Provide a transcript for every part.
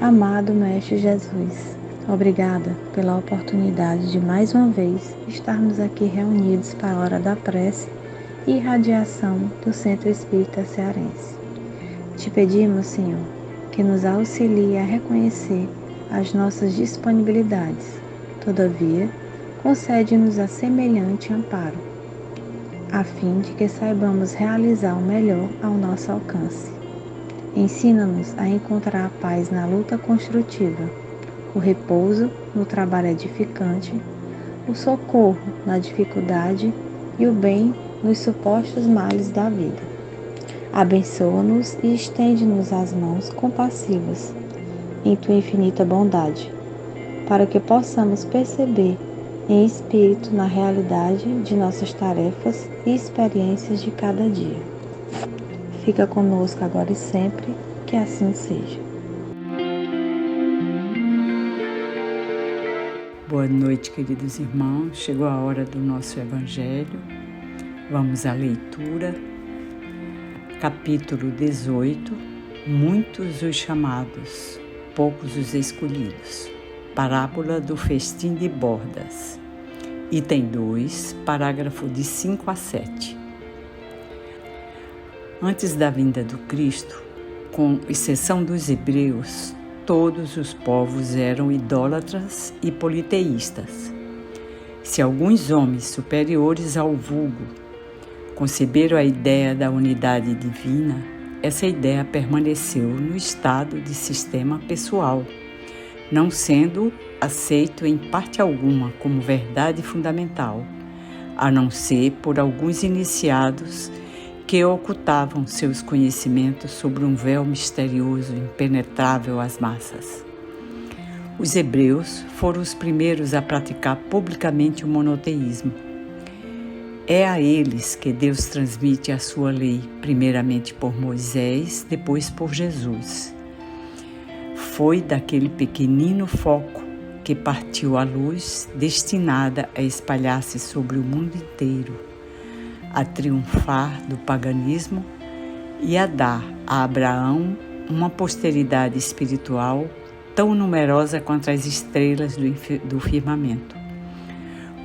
Amado Mestre Jesus, obrigada pela oportunidade de mais uma vez estarmos aqui reunidos para a hora da prece e irradiação do Centro Espírita Cearense. Te pedimos, Senhor, que nos auxilie a reconhecer as nossas disponibilidades. Todavia, concede-nos a semelhante amparo, a fim de que saibamos realizar o melhor ao nosso alcance. Ensina-nos a encontrar a paz na luta construtiva, o repouso no trabalho edificante, o socorro na dificuldade e o bem nos supostos males da vida. Abençoa-nos e estende-nos as mãos compassivas em tua infinita bondade, para que possamos perceber em espírito na realidade de nossas tarefas e experiências de cada dia. Fica conosco agora e sempre, que assim seja. Boa noite, queridos irmãos. Chegou a hora do nosso Evangelho. Vamos à leitura. Capítulo 18. Muitos os chamados, poucos os escolhidos. Parábola do festim de bordas. Item 2, parágrafo de 5 a 7. Antes da vinda do Cristo, com exceção dos hebreus, todos os povos eram idólatras e politeístas. Se alguns homens superiores ao vulgo conceberam a ideia da unidade divina, essa ideia permaneceu no estado de sistema pessoal, não sendo aceito em parte alguma como verdade fundamental, a não ser por alguns iniciados que ocultavam seus conhecimentos sob um véu misterioso impenetrável às massas. Os hebreus foram os primeiros a praticar publicamente o monoteísmo. É a eles que Deus transmite a sua lei, primeiramente por Moisés, depois por Jesus. Foi daquele pequenino foco que partiu a luz, destinada a espalhar-se sobre o mundo inteiro, a triunfar do paganismo e a dar a Abraão uma posteridade espiritual tão numerosa quanto as estrelas do firmamento.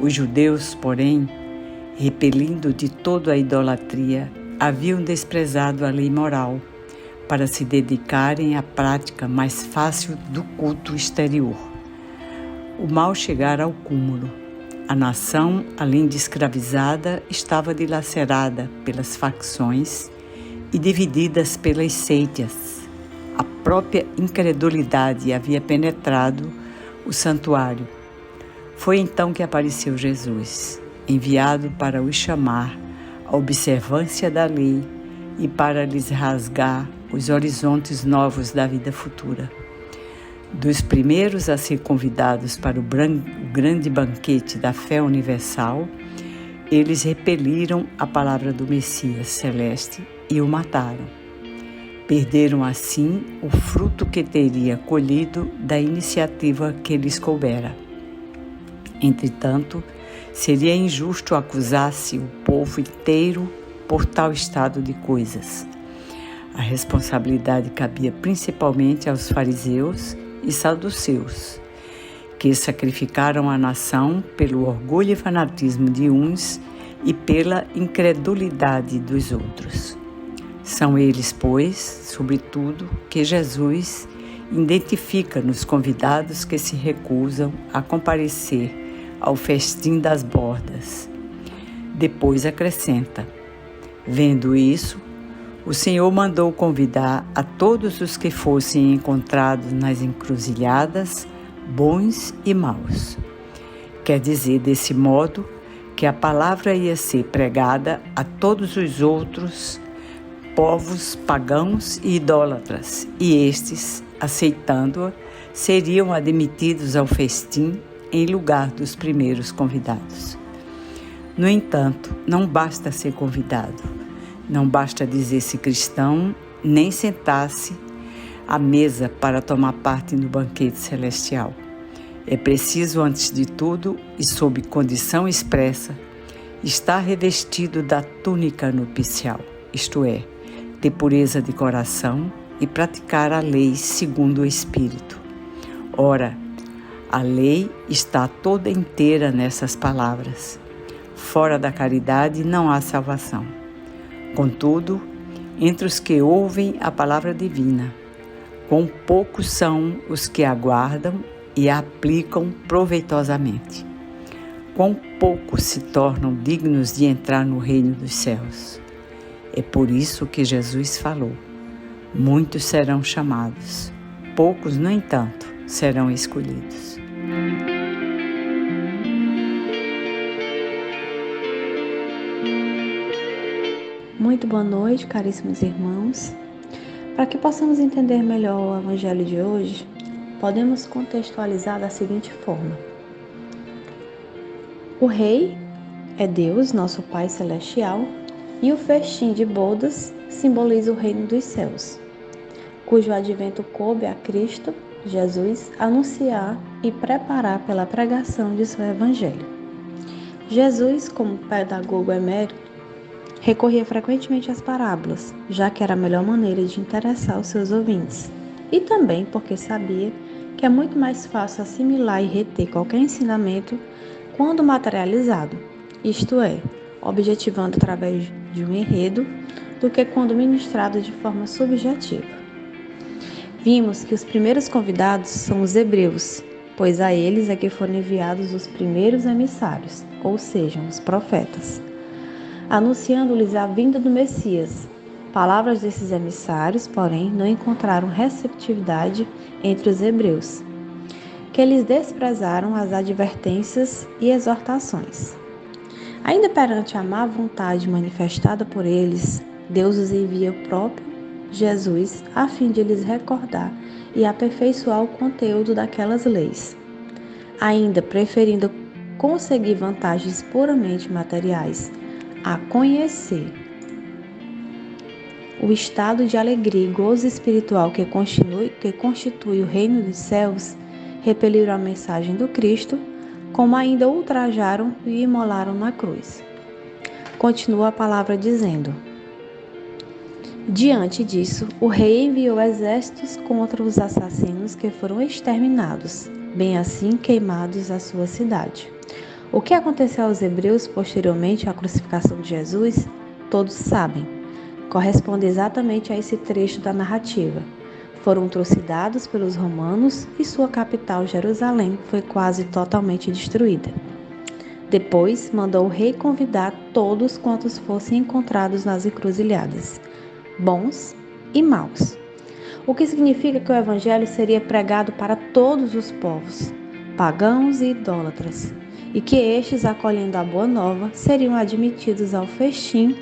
Os judeus, porém, repelindo de todo a idolatria, haviam desprezado a lei moral para se dedicarem à prática mais fácil do culto exterior. O mal chegara ao cúmulo. A nação, além de escravizada, estava dilacerada pelas facções e divididas pelas seitas. A própria incredulidade havia penetrado o santuário. Foi então que apareceu Jesus, enviado para os chamar à observância da lei e para lhes rasgar os horizontes novos da vida futura. Dos primeiros a ser convidados para o grande banquete da fé universal, eles repeliram a palavra do Messias celeste e o mataram. Perderam assim o fruto que teria colhido da iniciativa que lhes coubera. Entretanto, seria injusto acusar-se o povo inteiro por tal estado de coisas. A responsabilidade cabia principalmente aos fariseus e saduceus, que sacrificaram a nação pelo orgulho e fanatismo de uns e pela incredulidade dos outros. São eles, pois, sobretudo, que Jesus identifica nos convidados que se recusam a comparecer ao festim das bordas. Depois acrescenta: vendo isso, o Senhor mandou convidar a todos os que fossem encontrados nas encruzilhadas, bons e maus. Quer dizer, desse modo, que a palavra ia ser pregada a todos os outros povos pagãos e idólatras, e estes, aceitando-a, seriam admitidos ao festim em lugar dos primeiros convidados. No entanto, não basta ser convidado. Não basta dizer-se cristão, nem sentar-se à mesa para tomar parte no banquete celestial. É preciso, antes de tudo, e sob condição expressa, estar revestido da túnica nupcial, isto é, ter pureza de coração e praticar a lei segundo o Espírito. Ora, a lei está toda inteira nessas palavras. Fora da caridade não há salvação. Contudo, entre os que ouvem a palavra divina, quão poucos são os que aguardam e a aplicam proveitosamente. Quão poucos se tornam dignos de entrar no reino dos céus. É por isso que Jesus falou: muitos serão chamados, poucos, no entanto, serão escolhidos. Muito boa noite, caríssimos irmãos. Para que possamos entender melhor o Evangelho de hoje, podemos contextualizar da seguinte forma: o Rei é Deus, nosso Pai Celestial, e o festim de bodas simboliza o reino dos céus, cujo advento coube a Cristo, Jesus, anunciar e preparar pela pregação de seu Evangelho. Jesus, como pedagogo emérito, recorria frequentemente às parábolas, já que era a melhor maneira de interessar os seus ouvintes, e também porque sabia que é muito mais fácil assimilar e reter qualquer ensinamento quando materializado, isto é, objetivando através de um enredo, do que quando ministrado de forma subjetiva. Vimos que os primeiros convidados são os hebreus, pois a eles é que foram enviados os primeiros emissários, ou seja, os profetas, anunciando-lhes a vinda do Messias. Palavras desses emissários, porém, não encontraram receptividade entre os hebreus, que eles desprezaram as advertências e exortações. Ainda perante a má vontade manifestada por eles, Deus os envia o próprio Jesus a fim de lhes recordar e aperfeiçoar o conteúdo daquelas leis, ainda preferindo conseguir vantagens puramente materiais a conhecer o estado de alegria e gozo espiritual que constitui o reino dos céus, repeliram a mensagem do Cristo, como ainda ultrajaram e imolaram na cruz. Continua a palavra dizendo: diante disso, o rei enviou exércitos contra os assassinos que foram exterminados, bem assim queimados a sua cidade. O que aconteceu aos hebreus posteriormente à crucificação de Jesus, todos sabem. Corresponde exatamente a esse trecho da narrativa. Foram trucidados pelos romanos e sua capital, Jerusalém, foi quase totalmente destruída. Depois, mandou o rei convidar todos quantos fossem encontrados nas encruzilhadas, bons e maus. O que significa que o evangelho seria pregado para todos os povos, pagãos e idólatras, e que estes, acolhendo a boa nova, seriam admitidos ao festim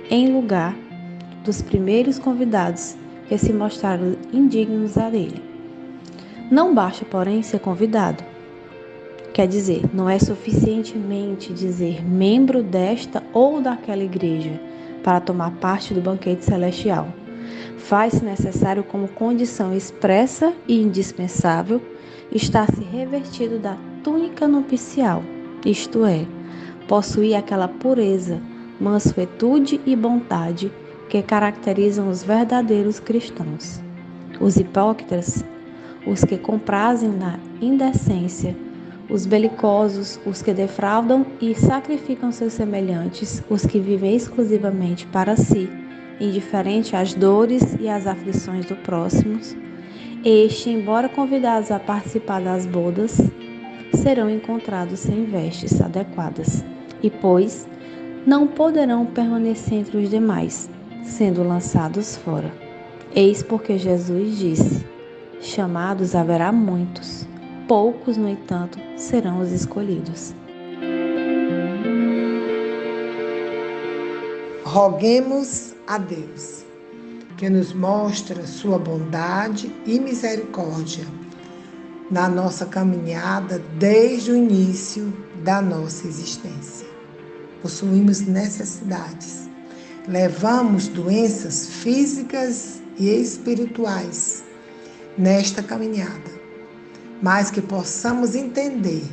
em lugar dos primeiros convidados que se mostraram indignos a ele. Não basta, porém, ser convidado. Quer dizer, não é suficientemente dizer membro desta ou daquela igreja para tomar parte do banquete celestial. Faz-se necessário, como condição expressa e indispensável, estar-se revestido da túnica nupcial, isto é, possuir aquela pureza, mansuetude e bondade que caracterizam os verdadeiros cristãos. Os hipócritas, os que comprazem na indecência, os belicosos, os que defraudam e sacrificam seus semelhantes, os que vivem exclusivamente para si, indiferente às dores e às aflições do próximo, estes, embora convidados a participar das bodas, serão encontrados sem vestes adequadas, e, pois, não poderão permanecer entre os demais, sendo lançados fora. Eis porque Jesus disse: chamados haverá muitos, poucos, no entanto, serão os escolhidos. Roguemos a Deus, que nos mostra sua bondade e misericórdia na nossa caminhada desde o início da nossa existência. Possuímos necessidades, levamos doenças físicas e espirituais nesta caminhada, mas que possamos entender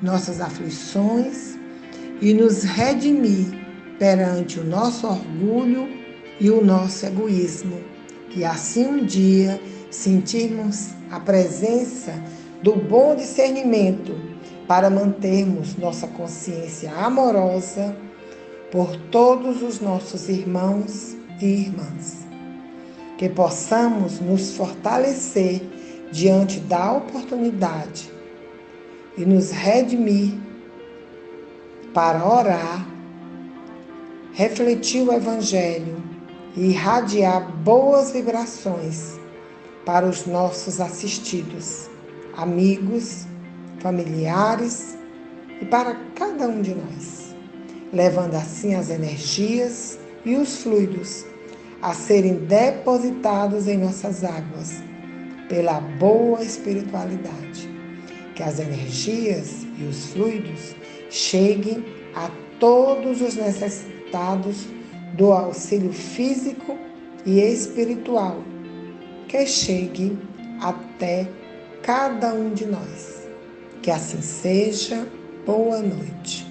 nossas aflições e nos redimir perante o nosso orgulho e o nosso egoísmo, e assim um dia sentirmos a presença do bom discernimento para mantermos nossa consciência amorosa por todos os nossos irmãos e irmãs. Que possamos nos fortalecer diante da oportunidade e nos redimir para orar, refletir o Evangelho e irradiar boas vibrações para os nossos assistidos, amigos, familiares e para cada um de nós, levando assim as energias e os fluidos a serem depositados em nossas águas pela boa espiritualidade. Que as energias e os fluidos cheguem a todos os necessitados do auxílio físico e espiritual, que chegue até cada um de nós. Que assim seja. Boa noite.